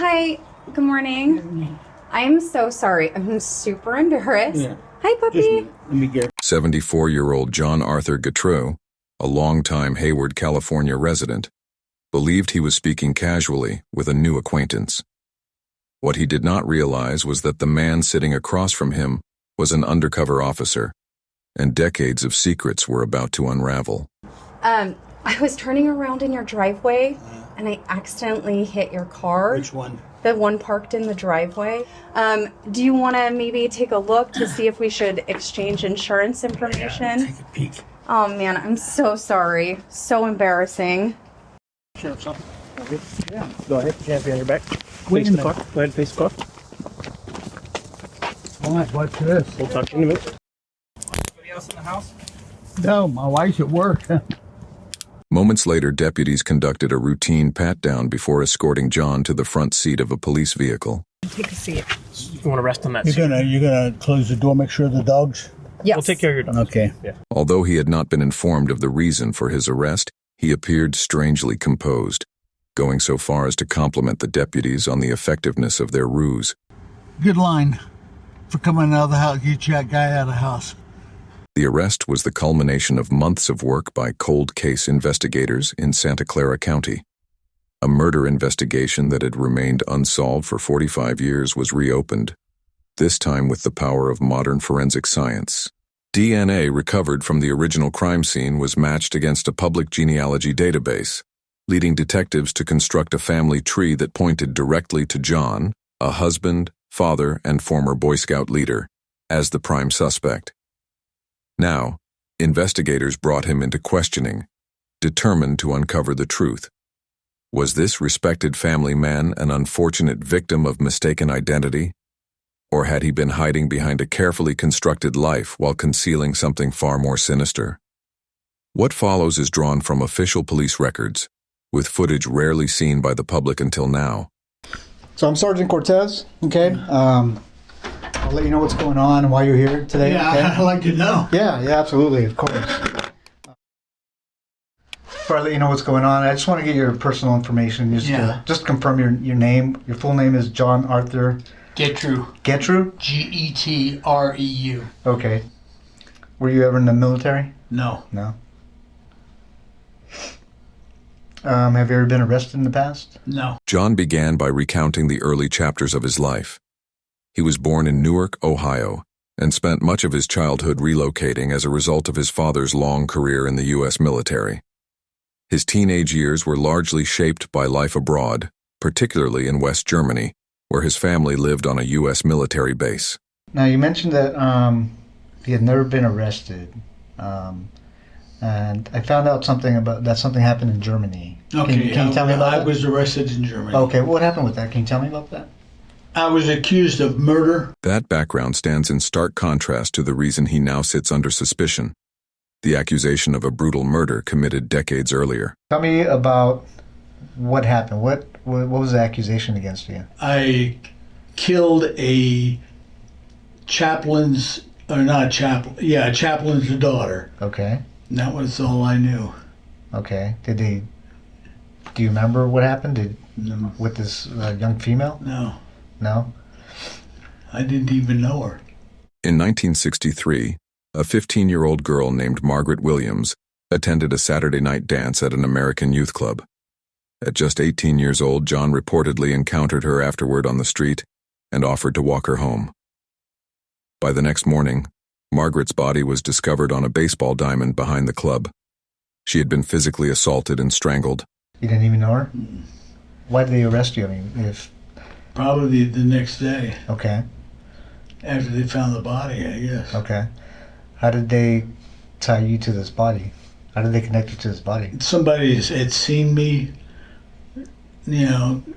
Hi, good morning. I'm so sorry. I'm super embarrassed. Yeah. Hi, puppy. Let me get 74-year-old John Arthur Getreu, a longtime Hayward, California resident, believed he was speaking casually with a new acquaintance. What he did not realize was that the man sitting across from him was an undercover officer, and decades of secrets were about to unravel. I was turning around in your driveway, and I accidentally hit your car. which one? The one parked in the driveway. Do you want to maybe take a look to see if we should exchange insurance information? Take a peek. Oh, man, I'm so sorry. So embarrassing. Sure, something. Yeah. Go ahead. Hands behind your back. Face the car. Go ahead and face the car. All right, what's this? We'll talk to you in a minute. Anybody else in the house? No, my wife's at work. Moments later, deputies conducted a routine pat-down before escorting John to the front seat of a police vehicle. Take a seat. You want to rest on that You're seat? gonna close the door, make sure the dogs. Yes. We'll take care of your dog. Okay. Yeah. Although he had not been informed of the reason for his arrest, he appeared strangely composed, going so far as to compliment the deputies on the effectiveness of their ruse. Good line for coming out of the house. Get that guy out of the house. The arrest was the culmination of months of work by cold case investigators in Santa Clara County. A murder investigation that had remained unsolved for 45 years was reopened, this time with the power of modern forensic science. DNA recovered from the original crime scene was matched against a public genealogy database, leading detectives to construct a family tree that pointed directly to John, a husband, father, and former Boy Scout leader, as the prime suspect. Now, investigators brought him into questioning, determined to uncover the truth. Was this respected family man an unfortunate victim of mistaken identity? Or had he been hiding behind a carefully constructed life while concealing something far more sinister? What follows is drawn from official police records, with footage rarely seen by the public until now. So I'm Sergeant Cortez, okay? I'll let you know what's going on and why you're here today. Yeah, okay? I'd like to know. Yeah, absolutely, of course. Before I let you know what's going on, I just want to get your personal information. Just confirm your name. Your full name is John Arthur Getreu. Getreu? Getreu. Okay. Were you ever in the military? No. No. Have you ever been arrested in the past? No. John began by recounting the early chapters of his life. He was born in Newark, Ohio, and spent much of his childhood relocating as a result of his father's long career in the U.S. military. His teenage years were largely shaped by life abroad, particularly in West Germany, where his family lived on a U.S. military base. Now, you mentioned that he had never been arrested. And I found out something happened in Germany. Okay. Can you tell me about I that? was arrested in Germany. Okay, what happened with that? Can you tell me about that? I was accused of murder. That background stands in stark contrast to the reason he now sits under suspicion: the accusation of a brutal murder committed decades earlier. Tell me about what happened. What was the accusation against you? I killed a chaplain's daughter. Okay. And that was all I knew. Okay. Do you remember what happened? No. With this young female? No. No? I didn't even know her. In 1963, a 15-year-old girl named Margaret Williams attended a Saturday night dance at an American youth club. At just 18 years old, John reportedly encountered her afterward on the street and offered to walk her home. By the next morning, Margaret's body was discovered on a baseball diamond behind the club. She had been physically assaulted and strangled. You didn't even know her? Why did they arrest you? I mean, Probably the next day Okay. after they found the body, I guess. Okay. How did they tie you to this body? How did they connect you to this body? Somebody had seen me,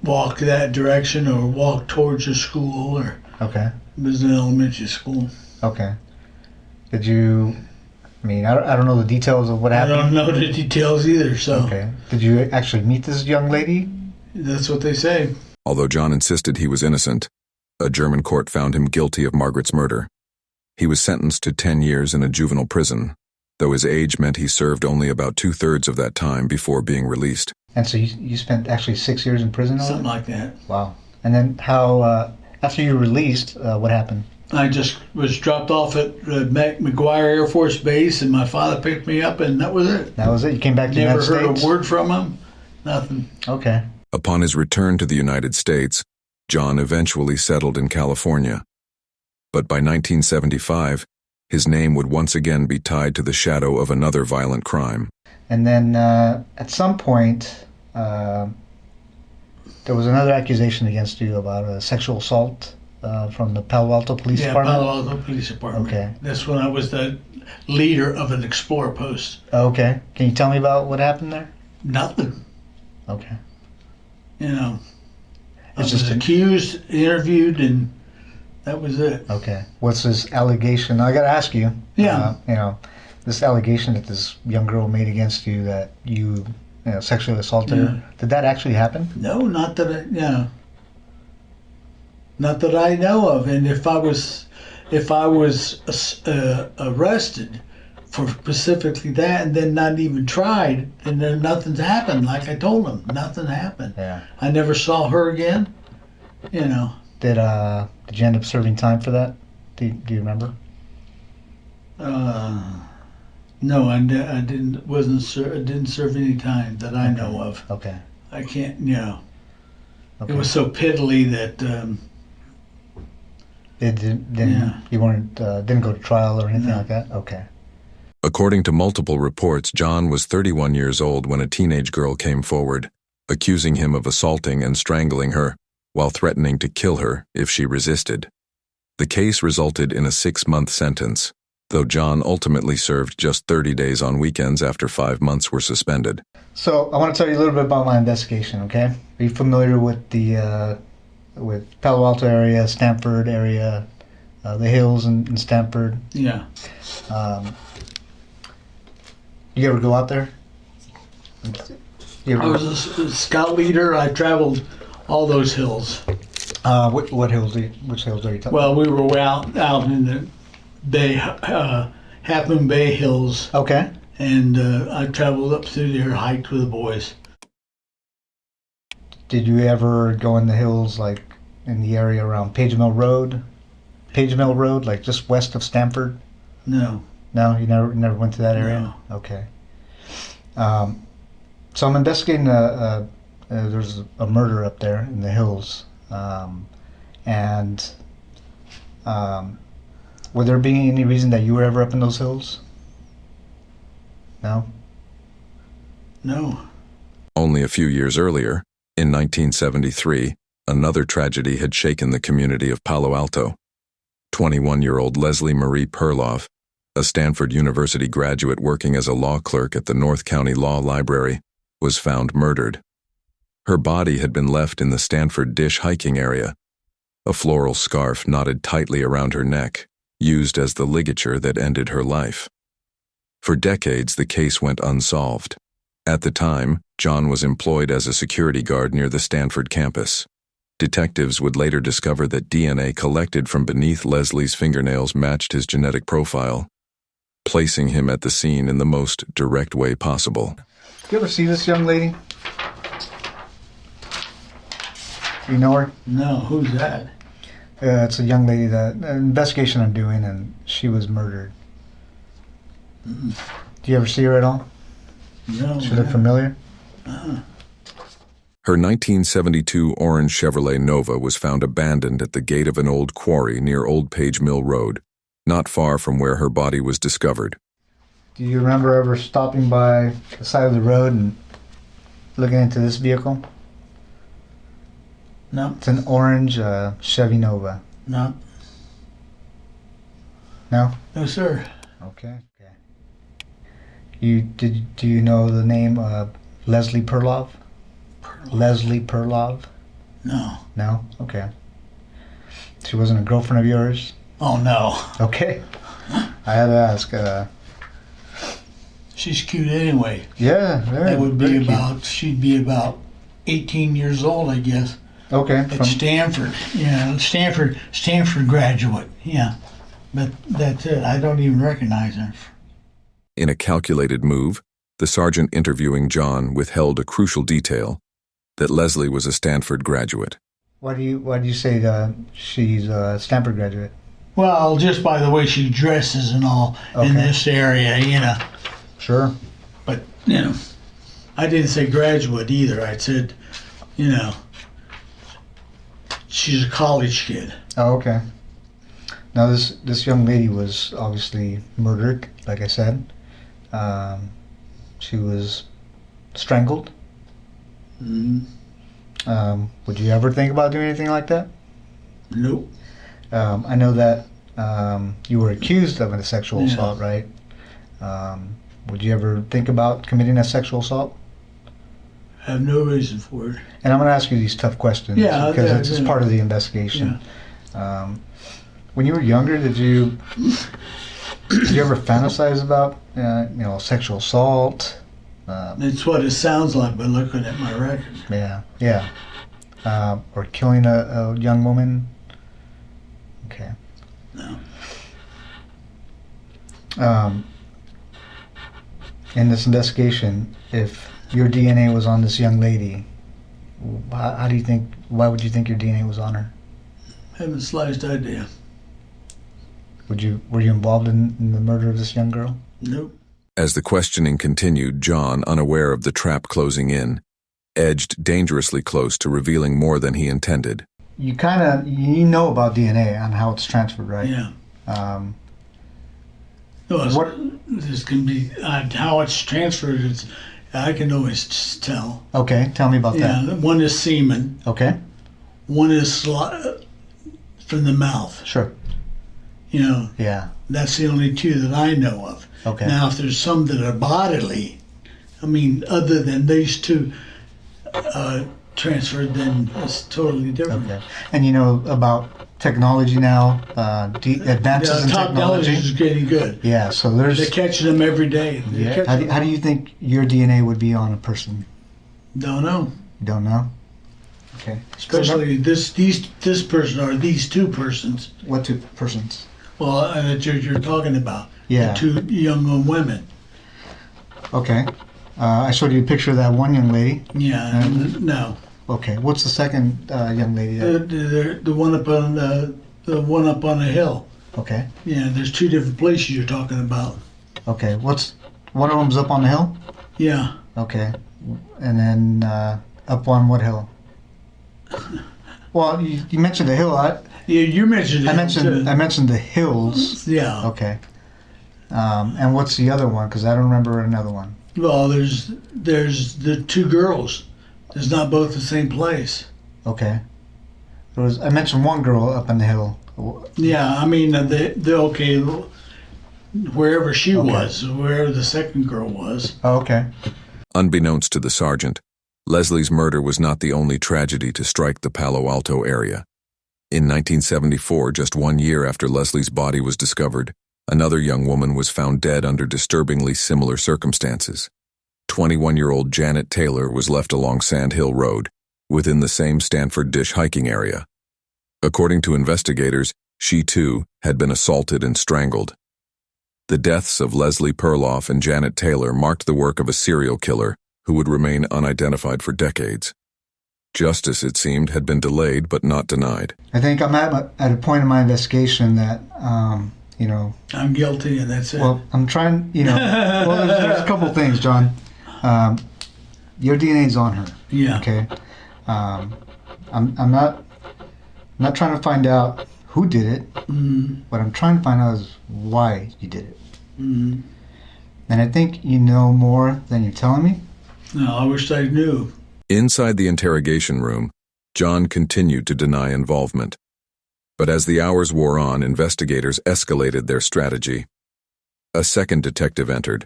walk that direction or walk towards a school, or Okay. it was an elementary school. Okay. Did you... I mean, I don't know the details of what I happened. don't know the details either, so Okay. Did you actually meet this young lady? that's what they say. Although John insisted he was innocent, a German court found him guilty of Margaret's murder. He was sentenced to 10 years in a juvenile prison, though his age meant he served only about 2/3 of that time before being released. And so you spent actually 6 years in prison? Something like that. Wow. And then how, after you were released, what happened? I just was dropped off at McGuire Air Force Base, and my father picked me up, and that was it. That was it? You came back to the Never United heard States? a word from him. Nothing. Okay. Upon his return to the United States, John eventually settled in California. But by 1975, his name would once again be tied to the shadow of another violent crime. And then at some point, there was another accusation against you about a sexual assault from the Palo Alto Police Department? Yeah, Palo Alto Police Department. Okay. That's when I was the leader of an Explorer post. Okay. Can you tell me about what happened there? Nothing. Okay. You know, I It's was just accused, interviewed, and that was it. Okay. What's this allegation? I got to ask you. Yeah. This allegation that this young girl made against you that you sexually assaulted her. Did that actually happen? No, not that not that I know of. And if I was arrested for specifically that, and then not even tried, and then nothing's happened. Like I told him, nothing happened. Yeah. I never saw her again. You know. Did you end up serving time for that? Do you remember? No, I didn't. I didn't serve any time that I know of. Okay. I can't. You know. Okay. It was so piddly that. You weren't didn't go to trial or anything like that? Okay. According to multiple reports, John was 31 years old when a teenage girl came forward, accusing him of assaulting and strangling her, while threatening to kill her if she resisted. The case resulted in a 6-month sentence, though John ultimately served just 30 days on weekends after 5 months were suspended. So I want to tell you a little bit about my investigation, okay? Are you familiar with the with Palo Alto area, Stanford area, the hills in Stanford? Yeah. You ever go out there? I was a scout leader. I traveled all those hills. What hills? Which hills are you talking? Well, we were out in the Bay, Half Moon Bay Hills. Okay. And I traveled up through there, hiked with the boys. Did you ever go in the hills, like in the area around Page Mill Road? Page Mill Road, like just west of Stanford? No. No, you never went to that area? No. Okay. So I'm investigating. There's a murder up there in the hills, and would there be any reason that you were ever up in those hills? No. No. Only a few years earlier, in 1973, another tragedy had shaken the community of Palo Alto. 21-year-old Leslie Marie Perloff, a Stanford University graduate working as a law clerk at the North County Law Library, was found murdered. Her body had been left in the Stanford Dish hiking area, a floral scarf knotted tightly around her neck, used as the ligature that ended her life. For decades, the case went unsolved. At the time, John was employed as a security guard near the Stanford campus. Detectives would later discover that DNA collected from beneath Leslie's fingernails matched his genetic profile, placing him at the scene in the most direct way possible. You ever see this young lady? You know her? No, who's that? It's a young lady that an investigation I'm doing, and she was murdered. Do you ever see her at all? No. She look familiar? Her 1972 orange Chevrolet Nova was found abandoned at the gate of an old quarry near Old Page Mill Road, not far from where her body was discovered. Do you remember ever stopping by the side of the road and looking into this vehicle? No. It's an orange Chevy Nova. No. No? No, sir. Okay. Do you know the name Leslie Perloff? Leslie Perloff? No. No? Okay. She wasn't a girlfriend of yours? Oh, no. Okay. I had to ask. She's cute anyway. Yeah, very. That would very be cute. about, she'd be about 18 years old, I guess. Okay. At Stanford. Yeah, Stanford graduate. Yeah. But that's it. I don't even recognize her. In a calculated move, the sergeant interviewing John withheld a crucial detail: that Leslie was a Stanford graduate. Why do you say she's a Stanford graduate? Well, just by the way she dresses and all in Okay. this area, you know. Sure. But, you know, I didn't say graduate either. I said, you know, she's a college kid. Oh, okay. Now this young lady was obviously murdered, like I said. She was strangled. Mm, Would you ever think about doing anything like that? nope. I know that you were accused of a sexual Yeah. assault, right? Would you ever think about committing a sexual assault? Have no reason for it. And I'm going to ask you these tough questions Yeah, because yeah, it's yeah. part of the investigation. When you were younger, did you ever fantasize about sexual assault? It's what it sounds like by looking at my record. Yeah. Or killing a young woman? Okay. No. In this investigation, if your DNA was on this young lady, why would you think your DNA was on her? Haven't the slightest idea. Were you involved in the murder of this young girl? Nope. As the questioning continued, John, unaware of the trap closing in, edged dangerously close to revealing more than he intended. You know about DNA and how it's transferred, right? Yeah. No, What- this can be how it's transferred. I can always just tell. Okay, tell me about Yeah, that. one is semen, Okay, one is from the mouth. sure. You know, Yeah. that's the only two that I know of. Okay. Now, if there's some that are bodily, I mean, other than these two transferred, then it's totally different. Okay. And you know about technology now, advances in Technology is technology. getting good. Yeah. So They're there's. catching them every day. Yeah. How do you think your DNA would be on a person? Don't know. You don't know. Okay. Especially this person or these two persons. What two persons? Well, that you're talking about. Yeah. The two young women. Okay. I showed you a picture of that one young lady. Yeah. No. Okay. What's the second young lady? The one up on the one up on the hill. Okay. Yeah. There's two different places you're talking about. Okay. One of them's up on the hill? Yeah. Okay. And then up on what hill? Well, you mentioned the hill. Yeah. You mentioned it. I mentioned the hills. Yeah. Okay. And what's the other one? Because I don't remember another one. Well, there's the two girls. It's not both the same place. Okay. I mentioned one girl up on the hill. Yeah. I mean, okay. Wherever she Okay. was, wherever the second girl was. Oh, okay. Unbeknownst to the sergeant, Leslie's murder was not the only tragedy to strike the Palo Alto area. In 1974, just 1 year after Leslie's body was discovered, another young woman was found dead under disturbingly similar circumstances. 21-year-old Janet Taylor was left along Sand Hill Road, within the same Stanford Dish hiking area. According to investigators, she too had been assaulted and strangled. The deaths of Leslie Perloff and Janet Taylor marked the work of a serial killer who would remain unidentified for decades. Justice, it seemed, had been delayed but not denied. I think I'm at a point in my investigation that, I'm guilty, and that's it. well, I'm trying, well, there's a couple things, John. Your DNA's on her. yeah. Okay. I'm not trying to find out who did it. Mm, What I'm trying to find out is why you did it. mm. And I think you know more than you're telling me. No, I wish I knew. Inside the interrogation room, John continued to deny involvement. But as the hours wore on, investigators escalated their strategy. A second detective entered,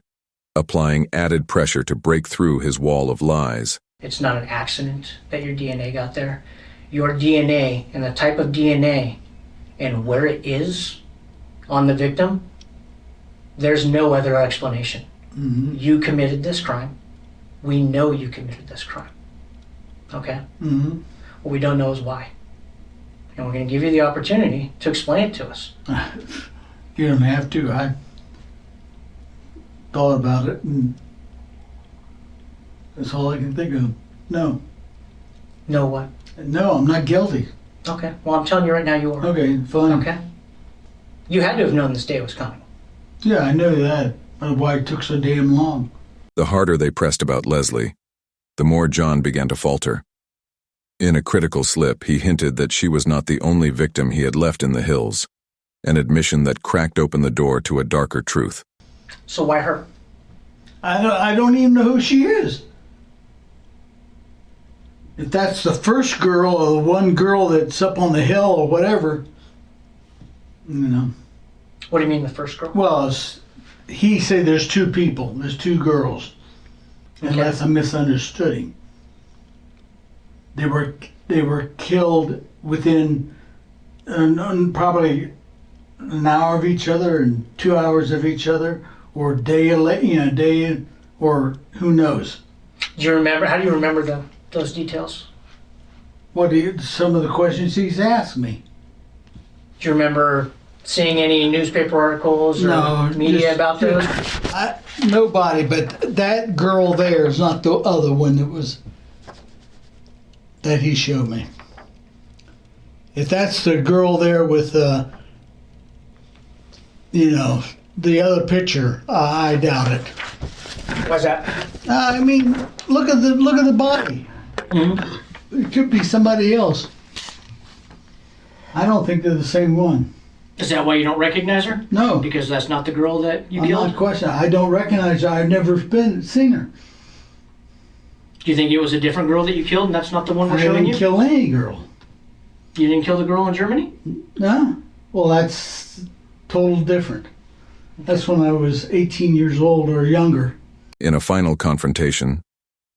applying added pressure to break through his wall of lies. It's not an accident that your DNA got there. Your DNA and the type of DNA and where it is on the victim, there's no other explanation. Mm-hmm. You committed this crime. We know you committed this crime. Okay? Mm-hmm. What we don't know is why. And we're going to give you the opportunity to explain it to us. You don't have to. I thought about it, and that's all I can think of. No. Know what? No, I'm not guilty. Okay. Well, I'm telling you right now you are. Okay, fine. Okay. You had to have known this day was coming. Yeah, I know that. That's why it took so damn long. The harder they pressed about Leslie, the more John began to falter. In a critical slip, he hinted that she was not the only victim he had left in the hills, an admission that cracked open the door to a darker truth. So why her? I don't even know who she is. If that's the first girl or the one girl that's up on the hill or whatever, you know. What do you mean the first girl? Well, he said there's two people. There's two girls. Unless I misunderstood him. They were killed within probably an hour of each other and 2 hours of each other, or day, or who knows. Do you remember? How do you remember those details? Some of the questions he's asked me. Do you remember seeing any newspaper articles or media about those? Nobody, but that girl there is not the other one that he showed me. If that's the girl there with, the other picture, I doubt it. Why's that? I mean, look at the body. Mm-hmm. It could be somebody else. I don't think they're the same one. Is that why you don't recognize her? No. Because that's not the girl that you I'm killed? not questioning. I don't recognize her. I've never seen her. Do you think it was a different girl that you killed and that's not the one we're I showing you? didn't kill any girl. You didn't kill the girl in Germany? No. Well, that's total different. That's when I was 18 years old or younger. In a final confrontation,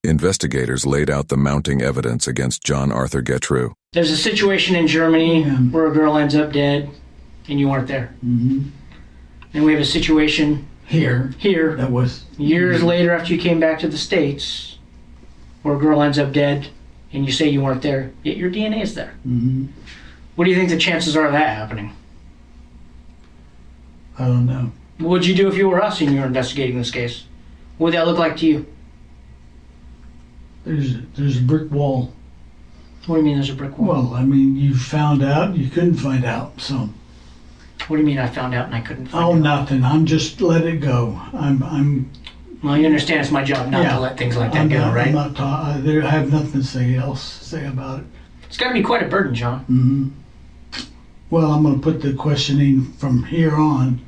investigators laid out the mounting evidence against John Arthur Getreu. There's a situation in Germany where a girl ends up dead and you weren't there. Mm-hmm. And we have a situation Here. That was years later after you came back to the States where a girl ends up dead and you say you weren't there, yet your DNA is there. Mm-hmm. What do you think the chances are of that happening? I don't know. What would you do if you were us and you were investigating this case? What would that look like to you? There's a brick wall. What do you mean there's a brick wall? Well, I mean, you found out, you couldn't find out, so. What do you mean I found out and I couldn't find Oh, out? nothing. I'm just let it go. Well, you understand it's my job not to let things like that go, right? I have nothing to say about it. It's got to be quite a burden, John. Mm-hmm. Well, I'm going to put the questioning from here on,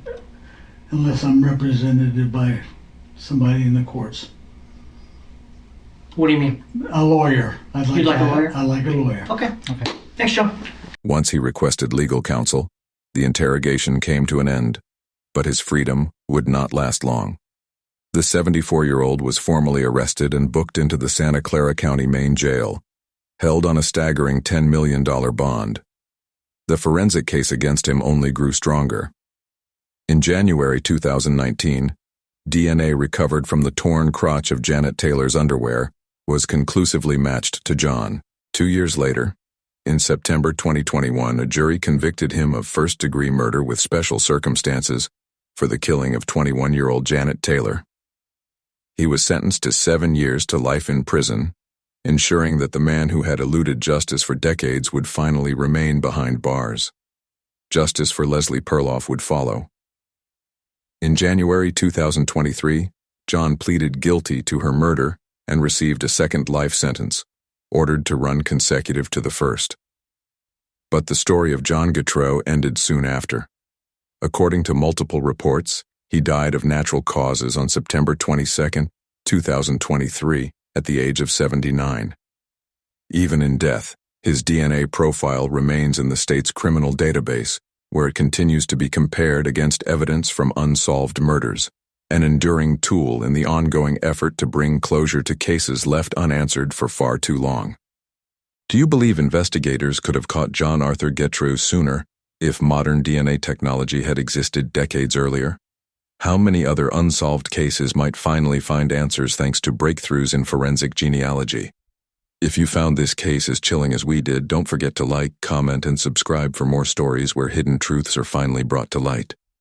unless I'm represented by somebody in the courts. What do you mean? A lawyer. You'd like a lawyer? I like a lawyer. Okay. Thanks, John. Once he requested legal counsel, the interrogation came to an end, but his freedom would not last long. The 74-year-old was formally arrested and booked into the Santa Clara County Main Jail, held on a staggering $10 million bond. The forensic case against him only grew stronger. In January 2019, DNA recovered from the torn crotch of Janet Taylor's underwear was conclusively matched to John. 2 years later, in September 2021, a jury convicted him of first-degree murder with special circumstances for the killing of 21-year-old Janet Taylor. He was sentenced to 7 years to life in prison, ensuring that the man who had eluded justice for decades would finally remain behind bars. Justice for Leslie Perloff would follow. In January 2023, John pleaded guilty to her murder and received a second life sentence, ordered to run consecutive to the first. But the story of John Getreu ended soon after. According to multiple reports, he died of natural causes on September 22, 2023, at the age of 79. Even in death, his DNA profile remains in the state's criminal database, where it continues to be compared against evidence from unsolved murders, an enduring tool in the ongoing effort to bring closure to cases left unanswered for far too long. Do you believe investigators could have caught John Arthur Getreu sooner if modern DNA technology had existed decades earlier? How many other unsolved cases might finally find answers thanks to breakthroughs in forensic genealogy? If you found this case as chilling as we did, don't forget to like, comment, and subscribe for more stories where hidden truths are finally brought to light.